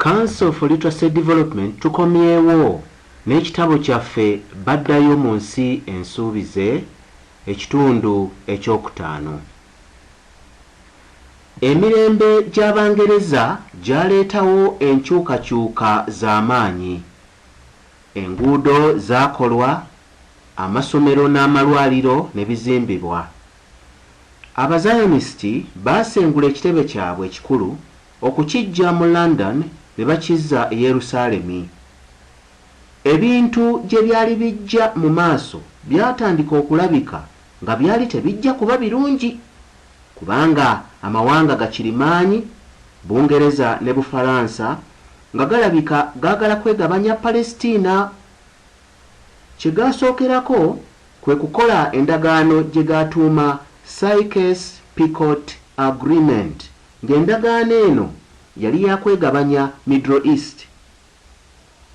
Council for Literacy Development tukomyewo n'ekitabo kyaffe Baddayo mu nsi Ensuubize ekitundu ekyokutaano. Emirembe gy'Abangereza gyaleetawo enkyukakyuka z'amaanyi. Enguudo zaakolwa, amasomero n'amalwaliro ne bizimbibwa. Abazayonisiti baasengula ekitebe kyabwe ekikulu okukiggya mu London ne bakizza e Yerusaalemi. Ebintu gye byali bijja mu maaso byatandika okulabika nga byali tebijja kuba birungi, kubanga amawanga gakirimaanyi, Bungereza ne Bufalansa, nga galabika gaagala kwegabanya Palestina. Kye gaasookerako kwe kukola endagaano gye gaatuuma Sykes-Picot Agreement, ng'endagaano eno yali yakwegabanya Middle East.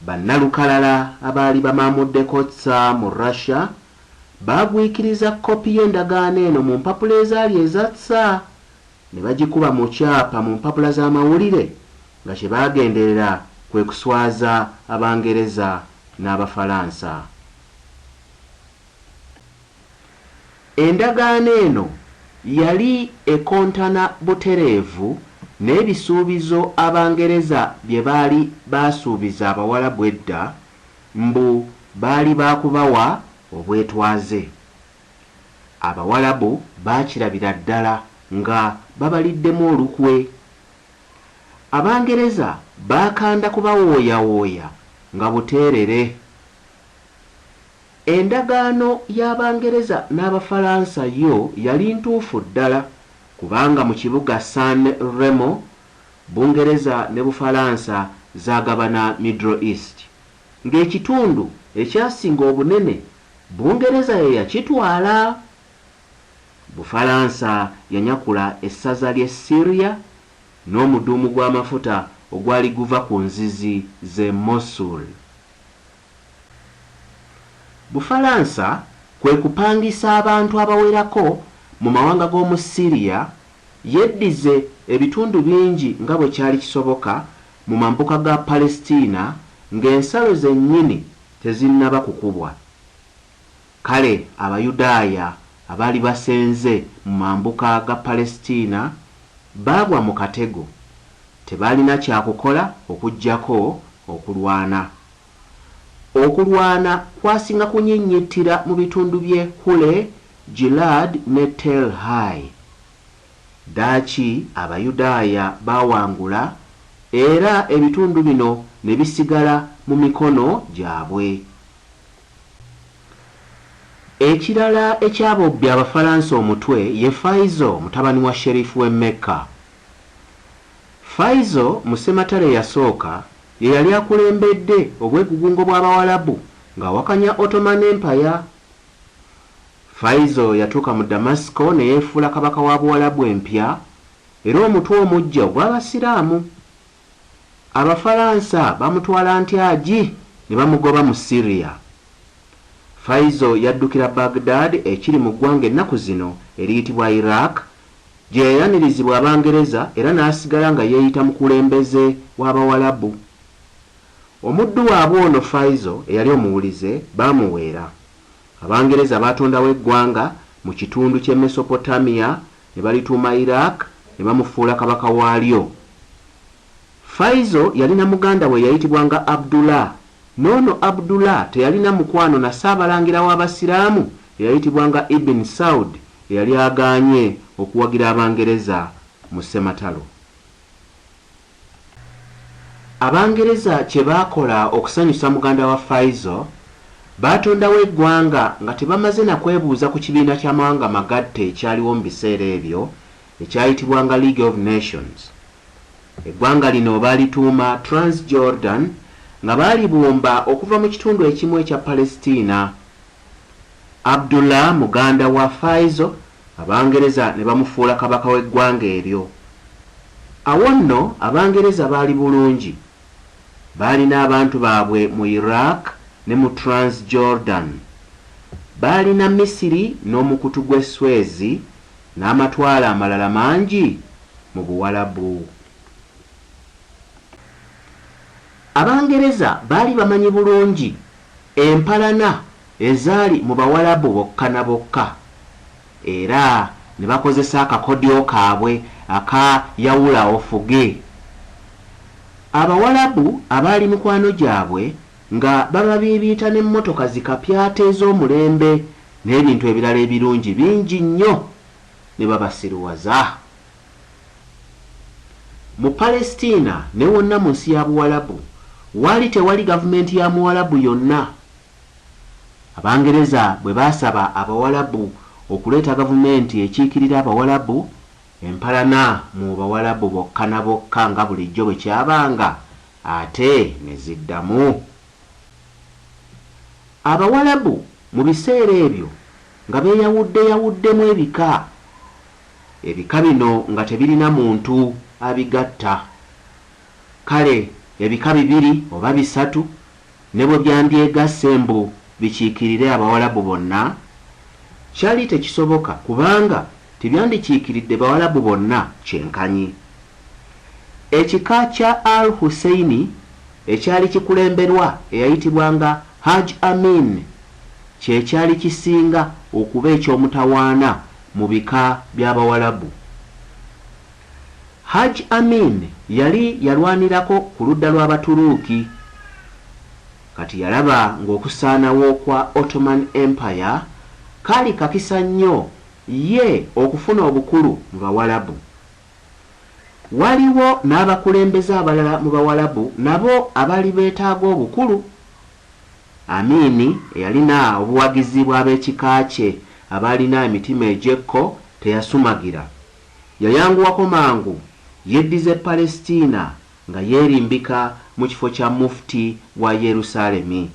Bannalukalala abaali bamaamuddeko tsa mu Russia baagwikiriza kopi y'endagaano eno mu mpapula ezaali eza tsa ne bagikuba mu kyapa mu mpapula z'amawulire nga kye baagenderera kwe kuswaza Abangereza n'Abafalansa. Endagaano eno yali ekontana butereevu n'ebisuubizo Abangereza bye baali baasuubiza Abawarabu edda mbu baali baakubawa obwetwaze. Abawarabu baakirabira ddala nga babaliddemu olukwe. Abangereza baakanda kubawooyawooya nga buteerere. Endagaano y'Abangereza n'Abafalansa yo yali ntuufu ddala, kubanga mu kibuga San Remo, Bungereza ne Bufalansa zaagabana Middle East, ng'ekitundu ekyasinga obunene Bungereza ye yakitwala. Bufalansa yanyakula essaza ly'e Syria n'omuduumu gw'amafuta ogwali guva ku nzizi z'e Mosul. Bufalansa kwe kupangisa abantu abawerako mu mawanga g'omu Syria yeddize ebitundu bingi nga bwe kyali kisoboka mu mambuka ga Palestina ng'ensalo zennyini tezinnaba kukubwa. Kale Abayudaaya abaali basenze mu mambuka ga Palestina baagwa mu katego, tebaalina kyakukola okuggyako okulwana. Okulwana kwasinga kunyinyittira mu bitundu by'e Hule, Gilad ne Tel Hai. Ddaaki Abayudaaya baawangula era ebitundu bino ne bisigala mu mikono gyabwe. Ekirala ekyabobbya Abafalansa omutwe ye Faizo mutabani wa Sherifu w'e Mecca. Faizo mu ssematalo eyasooka ye yali akulembedde obwegugungo bw'Abawarabu ng'awakanya Ottoman Empire. Faizo yatuuka mu Damasco ne yeefuula kabaka wa Buwarabu empya era omutwe omuggya ogw'Abasiraamu. Abafalansa bamutwala Ntyagi ne bamugoba mu Syria. Faizo yaddukira Baghdad ekiri mu ggwanga ennaku zino eriyitibwa Iraq, gye yayanirizibwa Abangereza era n'asigala nga yeeyita mukulembeze w'Abawarabu. Omuddu waabwe ono Faizo eyali omuwulize baamuweera. Abangereza baatondawo eggwanga mu kitundu ky'e Mesopotamia ne balituuma Iraq ne bamufuula kabaka waalyo. Faizo yalina muganda we yayitibwanga Abdullah, n'ono Abdullah teyalina mukwano na ssaabalangira w'Abasiraamu eyayitibwanga Ibn Saud eyali agaanye okuwagira Abangereza mu ssematalo. Abangereza kye baakola okusanyusa muganda wa Faizo, baatondawo eggwanga nga tebamaze na kwebuuza ku kibiina ky'amawanga magatte ekyaliwo mu biseera ebyo ekyayitibwanga League of Nations. Eggwanga lino baalituuma Transjordan nga baalibumba okuva mu kitundu ekimu ekya Palestina. Abdullah muganda wa Faizo, Abangereza ne bamufuula kabaka w'eggwanga eryo. Awo nno Abangereza baali bulungi. Baalina abantu baabwe mu Iraq ne mu Transjordan. Baalina Misiri n'omukutu gw'e Suez n'amatwale amalala mangi mu Buwarabu. Abangereza baali bamanyi bulungi empalana ezaali mu Bawalabu bokka na bokka, era ne bakozesa akakodyo kaabwe aka yawula ofuge. Abawalabu abaali mikwano gyabwe nga bababiibiita n'emmotoka zikapyata ez'omulembe n'ebintu ebirala ebirungi bingi nnyo ne babasiruwaza. Mu Palestina ne wonna mu nsi ya Buwalabu waali tewali gavumenti ya Muwalabu yonna. Abangereza bwe baasaba Abawalabu okuleeta gavumenti ekiikirira Abawalabu, empalana mu Bawalabu bokka na bokka nga bulijjo bwe kyabanga, ate ne ziddamu. Abawalabu mu biseera ebyo nga beeyawuddeyawuddemu ebika. Ebika bino nga tebirina muntu abigatta. Kale ebika bibiri oba bisatu ne bwe byandyegasse mbu bikiikirire Abawalabu bonna, kyali tekisoboka kubanga tebyandikiikiridde Bawalabu bonna kyenkanyi. Ekika kya Al Husseini ekyali kikulemberwa eyayitibwanga Hajj Amin kye kyali kisinga okuba eky'omutawaana mu bika by'Abawalabu. Hajj Amin yali yalwanirako ku ludda lw'Abaturuuki. Kati yalaba ng'okusaanawo kwa Ottoman Empire kaali kakisa nnyo ye okufuna obukulu mu Bawalabu. Waliwo n'abakulembeze abalala mu Bawalabu nabo abaali beetaaga obukulu. Amini eyalina obuwagizi bw'ab'ekika kye abaalina emitima egyekko teyasumagira. Yayanguwako mangu yeddize Palestina nga yeerimbika mu kifo kya mufti wa Yerusaalemi.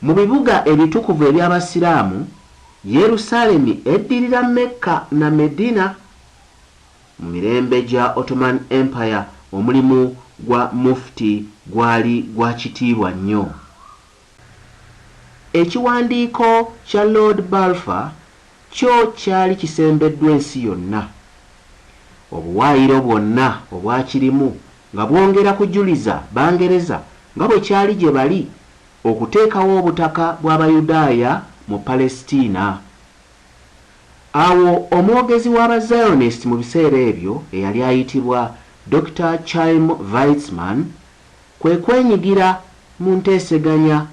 Mu bibuga ebitukuvu eby'Abasiraamu, Yerusaalemi eddirira Mekka na Medina. Mu mirembe gya Ottoman Empire omulimu gwa mufti gwali gwa kitiibwa nnyo. Ekiwandiiko kya Lord Balfour kyo kyali kisembeddwa ensi yonna. Obuwaayiro bwonna obwakirimu nga bwongera kujuliza Bangereza nga bwe kyali gye bali okuteekawo obutaka bw'Abayudaaya mu Palestina. Awo omwogezi w'Abazionist mu biseera ebyo eyali ayitibwa Dr. Chaim Weizmann kwe kwenyigira mu nteeseganya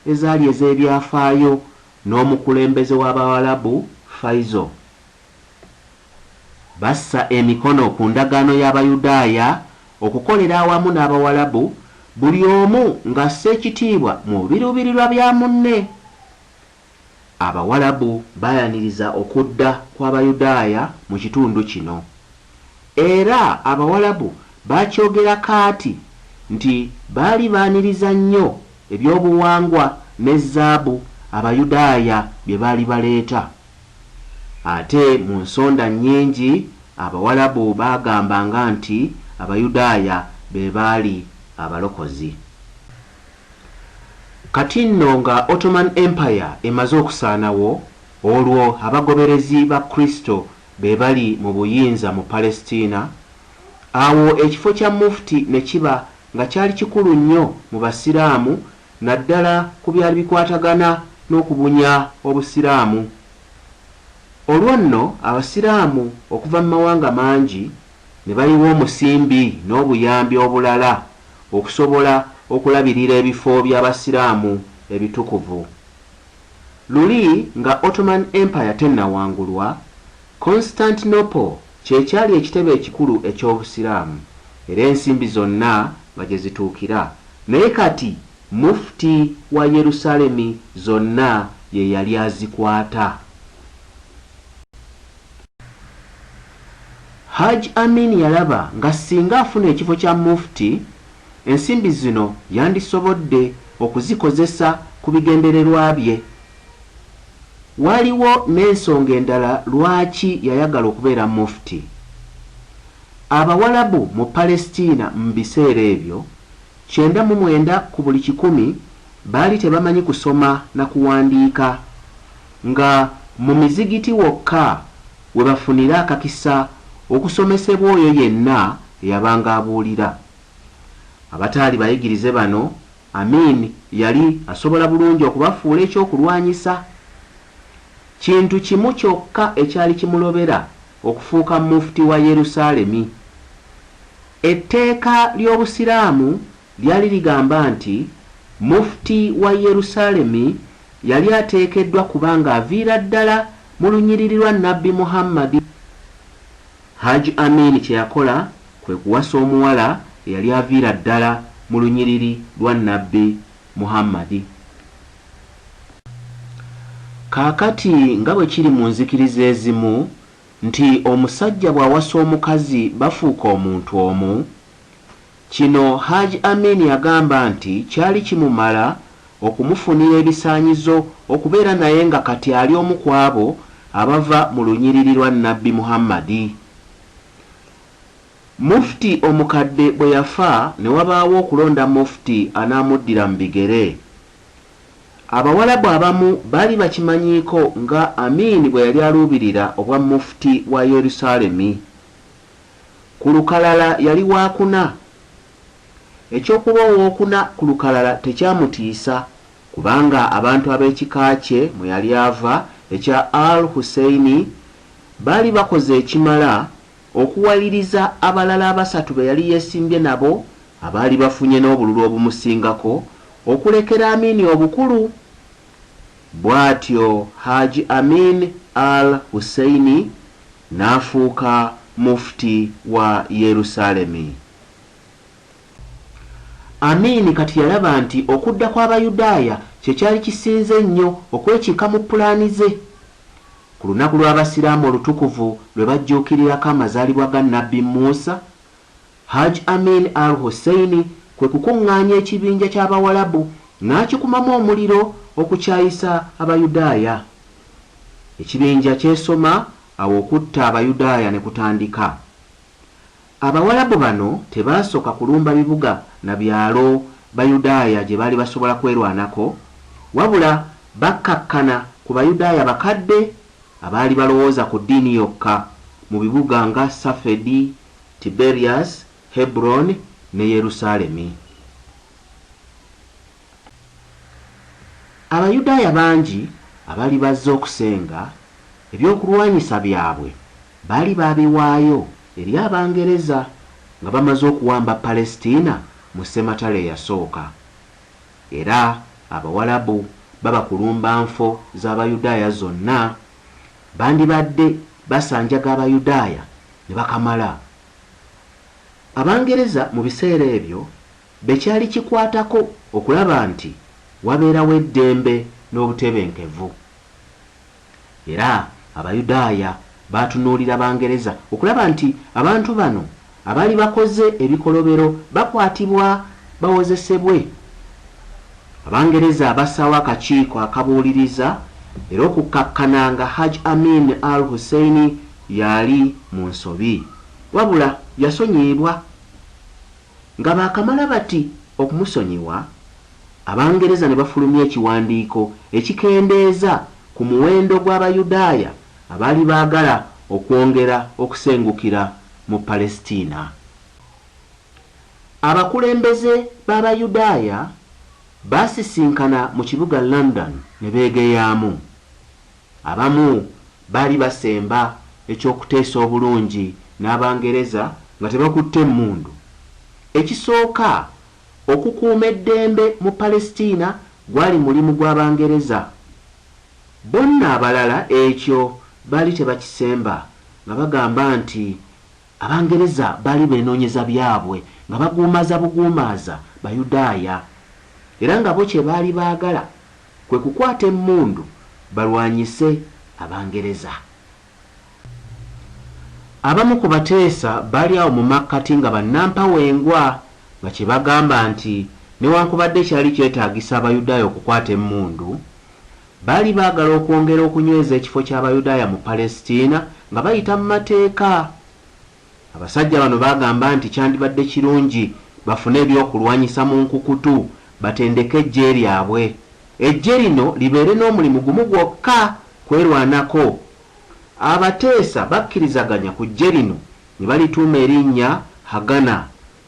ezaali ez'ebyafaayo n'omukulembeze w'Abawalabu Faizo. Bassa emikono ku ndagaano y'Abayudaaya okukolera awamu n'Abawalabu, buli omu ng'assa ekitiibwa mu biruubirirwa bya munne. Abawalabu baayaniriza okudda kw'Abayudaaya mu kitundu kino, era Abawalabu baakyogera kaati nti baali baaniriza nnyo ebyobuwangwa ne zaabu Abayudaaya bye baali baleeta. Ate mu nsonda nnyingi Abawalabu baagambanga nti Abayudaaya be baali abalokozi. Kati nno nga Ottoman Empire emaze okusaanawo, olwo abagoberezi ba Kristo be bali mu buyinza mu Palestina, awo ekifo kya mufti ne kiba nga kyali kikulu nnyo mu Basiraamu, naddala ku byali bikwatagana n'okubunya Obusiraamu. Olwo nno Abasiraamu okuva mu mawanga mangi ne bayiwa omusimbi n'obuyambi obulala okusobola okulabirira ebifo by'Abasiraamu ebitukuvu. Luli nga Ottoman Empire tennawangulwa, Constantinople kye kyali ekitebe ekikulu eky'Obusiraamu, era ensimbi zonna nga gye zituukira, naye kati mufti wa Yerusaalemi zonna ye yali azikwata. Hajj Amin yalaba nga singa afuna ekifo kya mufti, ensimbi zino yandisobodde okuzikozesa ku bigendererwa bye. Waliwo n'ensonga endala lwaki yayagala okubeera mufti. Abawalabu mu Palestina mu biseera ebyo 99 ku buli 100 baali tebamanyi kusoma na kuwandiika, nga mu mizigiti wokka we bafunira akakisa okusomesebwa oyo yenna eyabanga abuulira. abataali bayigirize bano Amin yali asobola bulungi okubafuula ekyokulwanyisa. Kintu kimu kyokka ekyali kimulobera okufuuka mufti wa Yerusaalemi. Etteeka ly'Obusiraamu lyali ligamba nti mufti wa Yerusaalemi yali ateekeddwa kubanga aviira ddala mu lunyiriri lwa Nabbi Muhammad. Haji Amin kye yakola kwe kuwasa omuwala eyali aviira ddala mu lunyiriri lwa Nabbi Muhammad. Kaakati nga bwe kiri mu nzikiriza ezimu nti omusajja bw'awasa omukazi bafuuka omuntu omu, kino Haji Amin yagamba nti kyali kimumala okumufunira ebisaanyizo okubeera naye nga kati ali omu ku abo abava mu lunyiriri lwa Nabbi Muhammad. Mufti omukadde bwe yafa ne wabaawo okulonda mufti anaamuddira mu bigere. Abawalabu abamu baali bakimanyiiko nga Amin bwe yali aluubirira obwa mufti wa Yerusaalemi. Ku lukalala yali waakuna. Ekyokuba owookuna ku lukalala tekyamutiisa kubanga abantu ab'ekika kye mwe yali ava ekya Al Husseini baali bakoze ekimala okuwaliriza abalala abasatu be yali yeesimbye nabo abaali bafunye n'obululu obumusingako okulekera Amin obukulu. Bw'atyo Haji Amin Al Husseini n'afuuka mufti wa Yerusaalemi. Amin kati yalaba nti okudda kw'Abayudaaya kye kyali kisinze nnyo okwekiika mu pulaani ze. Ku lunaku lw'Abasiraamu olutukuvu lwe bajjuukirirako amazaalibwa ga Nabbi Musa, Haji Amin Al Husseini kwe kukuŋŋaanya ekibinja ky'Abawalabu n'akikumamu omuliro okukyayisa Abayudaaya. Ekibinja kyesoma awo okutta Abayudaaya ne kutandika. Abawalabu bano tebaasooka kulumba bibuga na byalo Bayudaaya gye baali basobola kwerwanako, wabula bakkakkana ku Bayudaaya bakadde abaali balowooza ku ddiini yokka mu bibuga nga Safedi, Tiberias, Hebron ne Yerusaalemi. Abayudaaya bangi abaali bazze okusenga ebyokulwanyisa byabwe baali babiwaayo eri Abangereza nga bamaze okuwamba Palestina mu ssematalo eyasooka. Era Abawalabu babakulumba nfo z'Abayudaaya zonna bandibadde basanjaga Abayudaaya ne bakamala. Abangereza mu biseera ebyo bekyali kikwatako okulaba nti wabeerawo eddembe n'obutebenkevu. Era Abayudaaya baatunuulira Abangereza okulaba nti abantu bano abaali bakoze ebikolobero bakwatibwa bawozesebwe. Abangereza bassaawo akakiiko akabuuliriza era okukkakkana nga Haji Amin Al Husseini yali mu nsobi, wabula yasonyiyibwa. Nga baakamala bati okumusonyiwa, Abangereza ne bafulumya ekiwandiiko ekikendeeza ku muwendo gw'Abayudaaya abaali baagala okwongera okusengukira mu Palestina. Abakulembeze b'Abayudaaya baasisinkana mu kibuga London ne beegeyaamu. Abamu baali basemba ekyokuteesa obulungi n'Abangereza nga tebakutte emmundu. Ekisooka okukuuma eddembe mu Palestina gwali mulimu gw'Abangereza. Bonna abalala ekyo baali tebakisemba nga bagamba nti Abangereza baali beenoonyeza byabwe nga baguumaza buguumaaza Bayudaaya, era nga bo kye baali baagala kwe kukwata emmundu balwanyise Abangereza. Abamu ku bateesa baali awo mu makkati nga bannampawengwa nga kye bagamba nti newankubadde kyali kyetaagisa Abayudaaya okukwata emmundu, baali baagala okwongera okunyweza ekifo ky'Abayudaaya mu Palestina nga bayita mu mateeka. Abasajja bano bagamba nti kyandibadde kirungi bafune ebyokulwanyisa mu nkukutu batendeke eggye lyabwe. Eggye lino libeere n'omulimu gumu gwokka, kwerwanako. Abateesa bakkirizaganya ku ggye lino ne balituuma erinnya Hagana,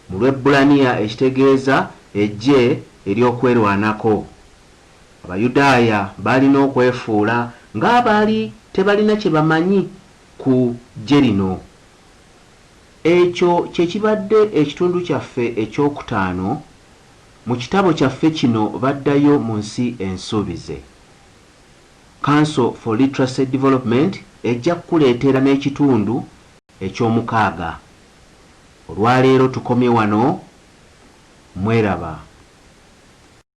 mu Lwebbulaniya ekitegeeza eggye ery'okwerwanako. Abayudaaya balina okwefuula ng'abaali tebalina kye bamanyi ku ggye lino. Ekyo kye kibadde ekitundu kyaffe ekyokutaano mu kitabo kyaffe kino Baddayo mu nsi ensuubize. Council for Literacy Development ejja kukuleetera n'ekitundu eky'omukaaga. Olwaleero tukomye wano. Mweraba.